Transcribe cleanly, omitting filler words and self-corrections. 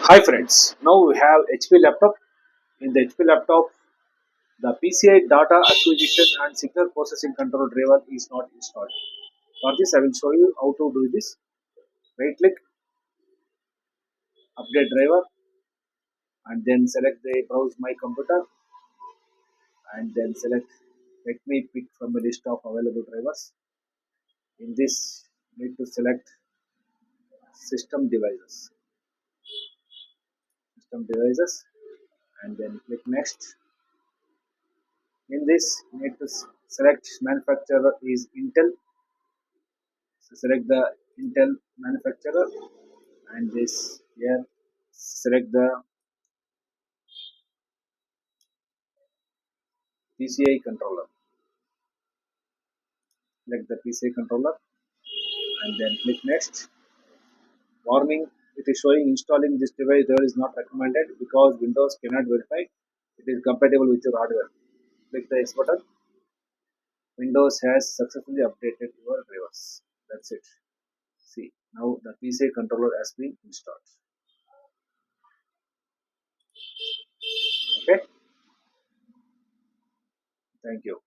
Hi friends, now we have HP laptop. In the HP laptop, the PCI data acquisition and signal processing control driver is not installed. For this, I will show you how to do this. Right click, update driver, and then select the browse my computer, and then select let me pick from a list of available drivers. In this, need to select system devices, and then click next. In this, need to select manufacturer is Intel. So select the Intel manufacturer and this here select the PCI controller. Select the PCI controller and then click next. Warning, it is showing installing this device there is not recommended because Windows cannot verify it is compatible with your hardware. Click the X button. Windows has successfully updated your drivers. That's it. See, now the PCI controller has been installed. Okay, thank you.